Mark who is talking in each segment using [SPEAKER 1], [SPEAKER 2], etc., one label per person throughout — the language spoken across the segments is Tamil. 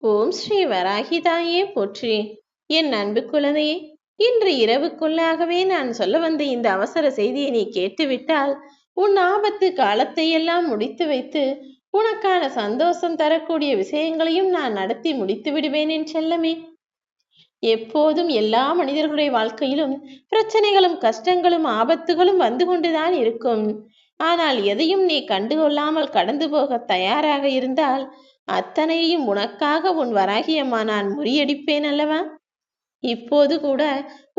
[SPEAKER 1] ஓம் ஸ்ரீ வராகிதாயே போற்றி. என் அன்பு குழந்தையே, இன்று இரவுக்குள்ளாகவே நான் சொல்ல வந்த இந்த அவசர செய்தியை நீ கேட்டுவிட்டால் உன் ஆபத்து காலத்தை எல்லாம் முடித்து வைத்து உனக்கான சந்தோஷம் தரக்கூடிய விஷயங்களையும் நான் நடத்தி முடித்து விடுவேன் என் செல்லமே. எப்போதும் எல்லா மனிதர்களுடைய வாழ்க்கையிலும் பிரச்சனைகளும் கஷ்டங்களும் ஆபத்துகளும் வந்து கொண்டுதான் இருக்கும். ஆனால் எதையும் நீ கண்டுகொள்ளாமல் கடந்து போக தயாராக இருந்தால் அத்தனையும் உனக்காக உன் வராகியம்மா நான் முறியடிப்பேன் அல்லவா? இப்போது கூட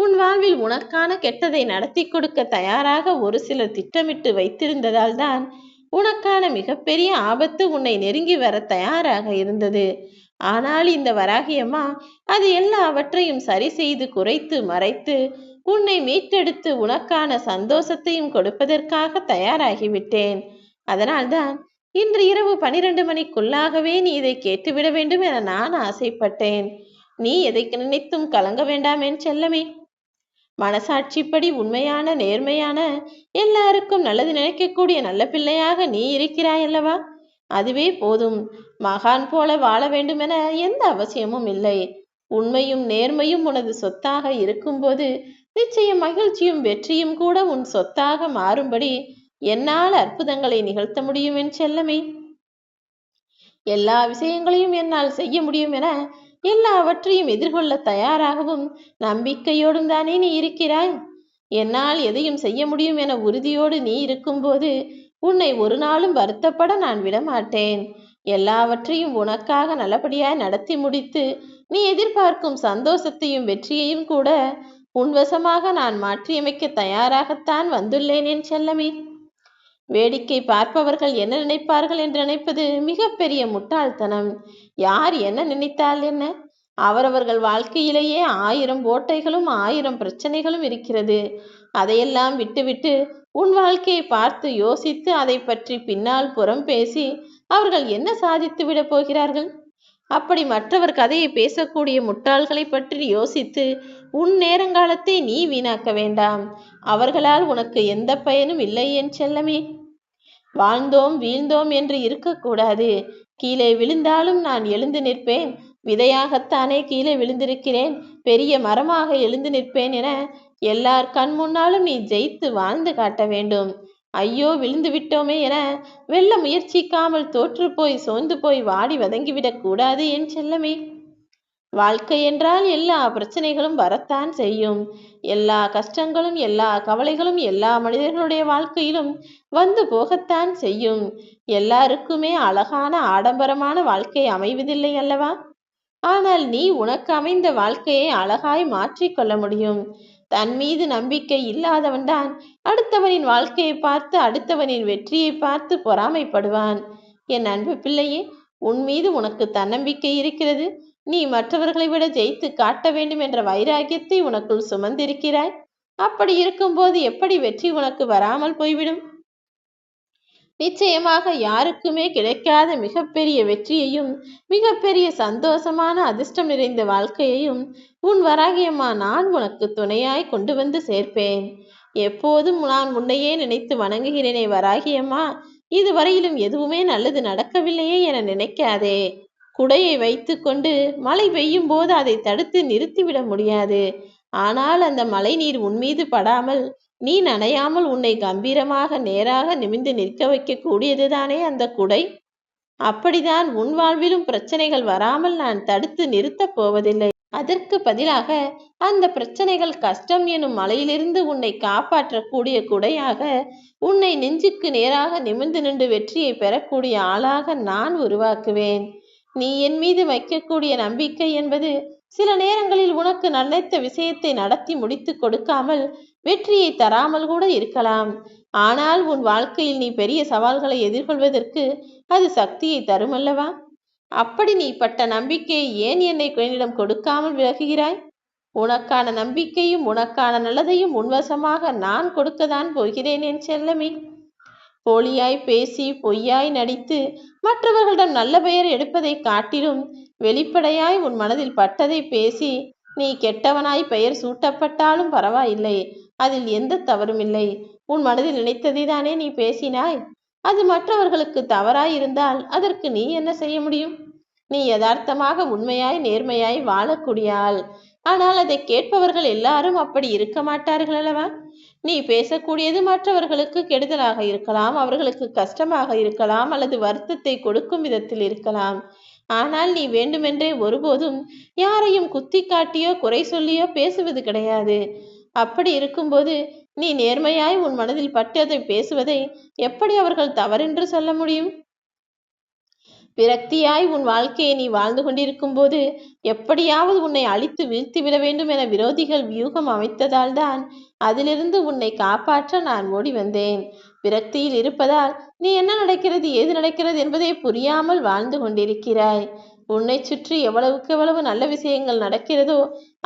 [SPEAKER 1] உன் வாழ்வில் உனக்கான கெட்டதை நடத்தி கொடுக்க தயாராக ஒரு சிலர் திட்டமிட்டு வைத்திருந்ததால் தான் உனக்கான மிகப்பெரிய ஆபத்து உன்னை நெருங்கி வர தயாராக இருந்தது. ஆனால் இந்த வராகியம்மா அது எல்லாவற்றையும் சரி செய்து குறைத்து மறைத்து உன்னை மீட்டெடுத்து உனக்கான சந்தோஷத்தையும் கொடுப்பதற்காக தயாராகிவிட்டேன். அதனால்தான் இன்று இரவு 12 மணிக்குள்ளாகவே நீ இதை கேட்டுவிட வேண்டும் என நான் ஆசைப்பட்டேன். நீ எதை நினைத்தும் கலங்க வேண்டாம் என் செல்லமே. மனசாட்சிப்படி உண்மையான நேர்மையான எல்லாருக்கும் நல்லது நினைக்கக்கூடிய நல்ல பிள்ளையாக நீ இருக்கிறாய் அல்லவா? அதுவே போதும். மகான் போல வாழ வேண்டும் என எந்த அவசியமும் இல்லை. உண்மையும் நேர்மையும் உனது சொத்தாக இருக்கும்போது நிச்சயம் மகிழ்ச்சியும் வெற்றியும் கூட உன் சொத்தாக மாறும்படி என்னால் அற்புதங்களை நிகழ்த்த முடியும் என் செல்லமே. எல்லா விஷயங்களையும் என்னால் செய்ய முடியும் என எல்லாவற்றையும் எதிர்கொள்ள தயாராகவும் நம்பிக்கையோடும் தானே நீ இருக்கிறாய். என்னால் எதையும் செய்ய முடியும் என உறுதியோடு நீ இருக்கும்போது உன்னை ஒரு நாளும் வருத்தப்பட நான் விடமாட்டேன். எல்லாவற்றையும் உனக்காக நல்லபடியாய் நடத்தி முடித்து நீ எதிர்பார்க்கும் சந்தோஷத்தையும் வெற்றியையும் கூட உன்வசமாக நான் மாற்றியமைக்க தயாராகத்தான் வந்துள்ளேன் என் செல்லமே. வேடிக்கை பார்ப்பவர்கள் என்ன நினைப்பார்கள் என்று நினைப்பது மிகப்பெரிய முட்டாள்தனம். யார் என்ன நினைத்தால் என்ன? அவரவர்கள் வாழ்க்கையிலேயே 1000 ஓட்டைகளும் 1000 பிரச்சனைகளும் இருக்கிறது. அதையெல்லாம் விட்டுவிட்டு உன் வாழ்க்கையை பார்த்து யோசித்து அதை பற்றி பின்னால் புறம் பேசி அவர்கள் என்ன சாதித்து விட போகிறார்கள்? அப்படி மற்றவர் கதையை பேசக்கூடிய முட்டாள்களை பற்றி யோசித்து உன் நேரங்காலத்தை நீ வீணாக்க வேண்டாம். அவர்களால் உனக்கு எந்த பயனும் இல்லை என் செல்லமே. வாழ்ந்தோம் வீழ்ந்தோம் என்று இருக்கக்கூடாது. கீழே விழுந்தாலும் நான் எழுந்து நிற்பேன். விதையாகத்தானே கீழே விழுந்திருக்கிறேன், பெரிய மரமாக எழுந்து நிற்பேன் என எல்லார் கண் முன்னாலும் நீ ஜெயித்து வாழ்ந்து காட்ட வேண்டும். ஐயோ விழுந்து விட்டோமே என வெல்ல முயற்சிக்காமல் தோற்று போய் சோர்ந்து போய் வாடி வதங்கிவிடக் கூடாது என் செல்லமே. வாழ்க்கை என்றால் எல்லா பிரச்சனைகளும் வரத்தான் செய்யும். எல்லா கஷ்டங்களும் எல்லா கவலைகளும் எல்லா மனிதர்களுடைய வாழ்க்கையிலும் வந்து போகத்தான் செய்யும். எல்லாருக்குமே அழகான ஆடம்பரமான வாழ்க்கை அமைவதில்லை அல்லவா? ஆனால் நீ உனக்கு அமைந்த வாழ்க்கையை அழகாய் மாற்றிக்கொள்ள முடியும். தன் மீது நம்பிக்கை இல்லாதவன்தான் அடுத்தவனின் வாழ்க்கையை பார்த்து அடுத்தவனின் வெற்றியை பார்த்து பொறாமைப்படுவான். என் அன்பு பிள்ளையே, உன் மீது உனக்கு தன்னம்பிக்கை இருக்கிறது. நீ மற்றவர்களை விட ஜெயித்து காட்ட வேண்டும் என்ற வைராகியத்தை உனக்குள் சுமந்திருக்கிறாய். அப்படி இருக்கும்போது எப்படி வெற்றி உனக்கு வராமல் போய்விடும்? நிச்சயமாக யாருக்குமே கிடைக்காத மிகப்பெரிய வெற்றியையும் மிகப்பெரிய சந்தோஷமான அதிர்ஷ்டம் நிறைந்த வாழ்க்கையையும் உன் வராகியம்மா நான் உனக்கு துணையாய் கொண்டு வந்து சேர்ப்பேன். எப்போதும் நான் உன்னையே நினைத்து வணங்குகிறேனே வராகியம்மா, இதுவரையிலும் எதுவுமே நல்லது நடக்கவில்லையே என நினைக்காதே. குடையை வைத்து கொண்டு மழை பெய்யும் போது அதை தடுத்து நிறுத்திவிட முடியாது. ஆனால் அந்த மழை நீர் உன்மீது படாமல் நீ நனையாமல் உன்னை கம்பீரமாக நேராக நிமிர்ந்து நிற்க வைக்க கூடியதுதானே அந்த குடை. அப்படிதான் உன் வாழ்விலும் பிரச்சனைகள் வராமல் நான் தடுத்து நிறுத்தப் போவதில்லை. அதற்கு பதிலாக அந்த பிரச்சனைகள் கஷ்டம் எனும் மலையிலிருந்து உன்னை காப்பாற்றக்கூடிய குடையாக உன்னை நெஞ்சுக்கு நேராக நிமிர்ந்து நின்று வெற்றியை பெறக்கூடிய ஆளாக நான் உருவாக்குவேன். நீ என் மீது வைக்கக்கூடிய நம்பிக்கை என்பது சில நேரங்களில் உனக்கு நினைத்த விஷயத்தை நடத்தி முடித்து கொடுக்காமல் வெற்றியை தராமல் கூட இருக்கலாம். ஆனால் உன் வாழ்க்கையில் நீ பெரிய சவால்களை எதிர்கொள்வதற்கு அது சக்தியை தருமல்லவா? அப்படி நீ பட்ட நம்பிக்கையை ஏன் என்னிடம் கொடுக்காமல் விலகுகிறாய்? உனக்கான நம்பிக்கையும் உனக்கான நல்லதையும் உன்வசமாக நான் கொடுக்கத்தான் போகிறேன் என் செல்லமே. போலியாய் பேசி பொய்யாய் நடித்து மற்றவர்களிடம் நல்ல பெயர் எடுப்பதை காட்டிலும் வெளிப்படையாய் உன் மனதில் பட்டதை பேசி நீ கெட்டவனாய் பெயர் சூட்டப்பட்டாலும் பரவாயில்லை, அதில் எந்த தவறும் இல்லை. உன் மனதில் நினைத்ததை தானே நீ பேசினாய். அது மற்றவர்களுக்கு தவறாயிருந்தால் அதற்கு நீ என்ன செய்ய முடியும்? நீ யதார்த்தமாக உண்மையாய் நேர்மையாய் வாழக்கூடிய ஆள். ஆனால் அதை கேட்பவர்கள் எல்லாரும் அப்படி இருக்க மாட்டார்கள் அல்லவா? நீ பேசக்கூடியது மற்றவர்களுக்கு கெடுதலாக இருக்கலாம், அவர்களுக்கு கஷ்டமாக இருக்கலாம், அல்லது வருத்தத்தை கொடுக்கும் விதத்தில் இருக்கலாம். ஆனால் நீ வேண்டுமென்றே ஒருபோதும் யாரையும் குத்தி காட்டியோ குறை சொல்லியோ பேசுவது கிடையாது. அப்படி இருக்கும்போது நீ நேர்மையாய் உன் மனதில் பட்டு அதை பேசுவதை எப்படி அவர்கள் தவறென்று சொல்ல முடியும்? விரக்தியாய் உன் வாழ்க்கையை நீ வாழ்ந்து கொண்டிருக்கும் போது எப்படியாவது உன்னை அழித்து வீழ்த்திவிட வேண்டும் என விரோதிகள் வியூகம் அமைத்ததால் தான் அதிலிருந்து உன்னை காப்பாற்ற நான் ஓடி வந்தேன். விரக்தியில் இருப்பதால் நீ என்ன நடக்கிறது ஏது நடக்கிறது என்பதை புரியாமல் வாழ்ந்து கொண்டிருக்கிறாய். உன்னை சுற்றி எவ்வளவுக்கு எவ்வளவு நல்ல விஷயங்கள் நடக்கிறதோ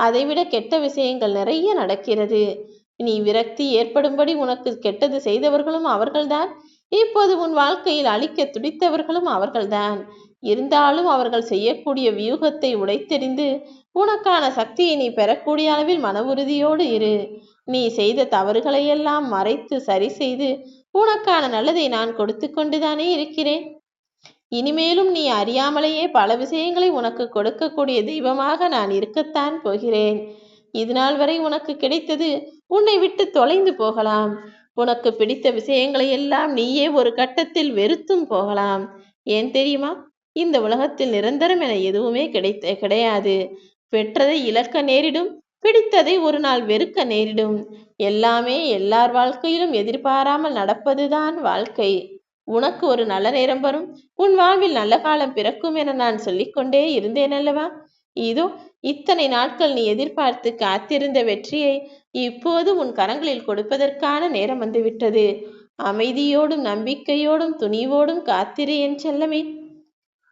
[SPEAKER 1] அதைவிட கெட்ட விஷயங்கள் நிறைய நடக்கிறது. நீ விரக்தி ஏற்படும்படி உனக்கு கெட்டது செய்தவர்களும் அவர்கள்தான். இப்போது உன் வாழ்க்கையில் அழிக்க துடித்தவர்களும் அவர்கள்தான். இருந்தாலும் அவர்கள் செய்யக்கூடிய வியூகத்தை உடைத்தெறிந்து உனக்கான சக்தியை நீ பெறக்கூடிய அளவில் மன உறுதியோடு இரு. நீ செய்த தவறுகளையெல்லாம் மறைத்து சரி செய்து உனக்கான நல்லதை நான் கொடுத்து கொண்டுதானே இருக்கிறேன். இனிமேலும் நீ அறியாமலேயே பல விஷயங்களை உனக்கு கொடுக்கக்கூடிய தெய்வமாக நான் இருக்கத்தான் போகிறேன். இதுநாள் வரை உனக்கு கிடைத்தது உன்னை விட்டு தொலைந்து போகலாம். உனக்கு பிடித்த விஷயங்களை எல்லாம் நீயே ஒரு கட்டத்தில் வெறுத்தும் போகலாம். ஏன் தெரியுமா? இந்த உலகத்தில் நிரந்தரம் என எதுவுமே கிடையாது. பெற்றதை இழக்க நேரிடும், பிடித்ததை ஒரு நாள் வெறுக்க நேரிடும். எல்லாமே எல்லார் வாழ்க்கையிலும் எதிர்பாராமல் நடப்பதுதான் வாழ்க்கை. உனக்கு ஒரு நல்ல நேரம் வரும், உன் வாழ்வில் நல்ல காலம் பிறக்கும் என நான் சொல்லிக்கொண்டே இருந்தேன் அல்லவா? இதோ இத்தனை நாட்கள் நீ எதிர்பார்த்து காத்திருந்த வெற்றியை இப்போது உன் கரங்களில் கொடுப்பதற்கான நேரம் வந்துவிட்டது. அமைதியோடும் நம்பிக்கையோடும் துணிவோடும் காத்திரு என் செல்லமே.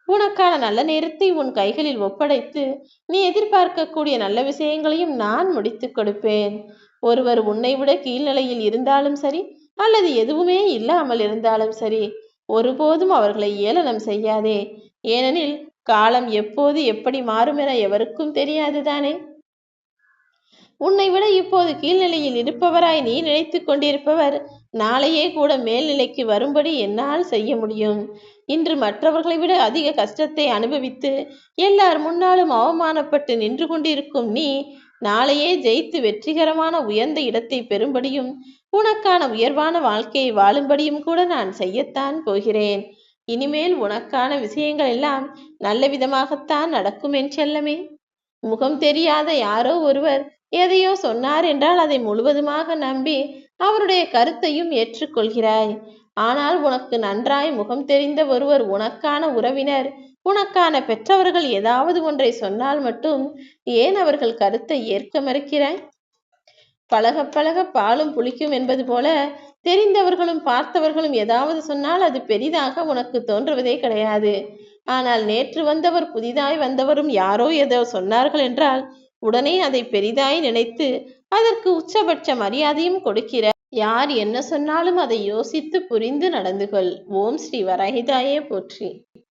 [SPEAKER 1] உனக்கான நல்ல நேரத்தை உன் கைகளில் ஒப்படைத்து நீ எதிர்பார்க்கக்கூடிய நல்ல விஷயங்களையும் நான் முடித்து கொடுப்பேன். ஒருவர் உன்னை விட கீழ்நிலையில் இருந்தாலும் சரி, அல்லது எதுவுமே இல்லாமல் இருந்தாலும் சரி, ஒருபோதும் அவர்களை ஏளனம் செய்யாதே. ஏனெனில் காலம் எப்போது எப்படி மாறும் என எவருக்கும் தெரியாதுதானே. உன்னை விட இப்போது கீழ்நிலையில் இருப்பவராய் நீ நினைத்து கொண்டிருப்பவர் நாளையே கூட மேல்நிலைக்கு வரும்படி என்னால் செய்ய முடியும். இன்று மற்றவர்களை விட அதிக கஷ்டத்தை அனுபவித்து எல்லார் முன்னாலும் அவமானப்பட்டு நின்று கொண்டிருக்கும் நீ நாளையே ஜெயித்து வெற்றிகரமான உயர்ந்த இடத்தை பெறும்படியும் உனக்கான உயர்வான வாழ்க்கையை வாழும்படியும் கூட நான் செய்யத்தான் போகிறேன். இனிமேல் உனக்கான விஷயங்கள் எல்லாம் நல்ல விதமாகத்தான் நடக்கும் என் செல்லமே. முகம் தெரியாத யாரோ ஒருவர் எதையோ சொன்னார் என்றால் அதை முழுவதுமாக நம்பி அவருடைய கருத்தையும் ஏற்றுக்கொள்கிறாய். ஆனால் உனக்கு நன்றாய் முகம் தெரிந்த ஒருவர், உனக்கான உறவினர், உனக்கான பெற்றவர்கள் ஏதாவது ஒன்றை சொன்னால் மட்டும் ஏன் அவர்கள் கருத்தை ஏற்க மறுக்கிறாய்? பழக பழக பாலும் புளிக்கும் என்பது போல தெரிந்தவர்களும் பார்த்தவர்களும் ஏதாவது சொன்னால் அது பெரிதாக உனக்கு தோன்றுவதே கிடையாது. ஆனால் நேற்று வந்தவர் புதிதாய் வந்தவரும் யாரோ ஏதோ சொன்னார்கள் என்றால் உடனே அதை பெரிதாய் நினைத்து அதற்கு உச்சபட்ச மரியாதையும் கொடுக்கிற. யார் என்ன சொன்னாலும் அதை யோசித்து புரிந்து நடந்து கொள். ஓம் ஸ்ரீ வராகிதாயே போற்றி.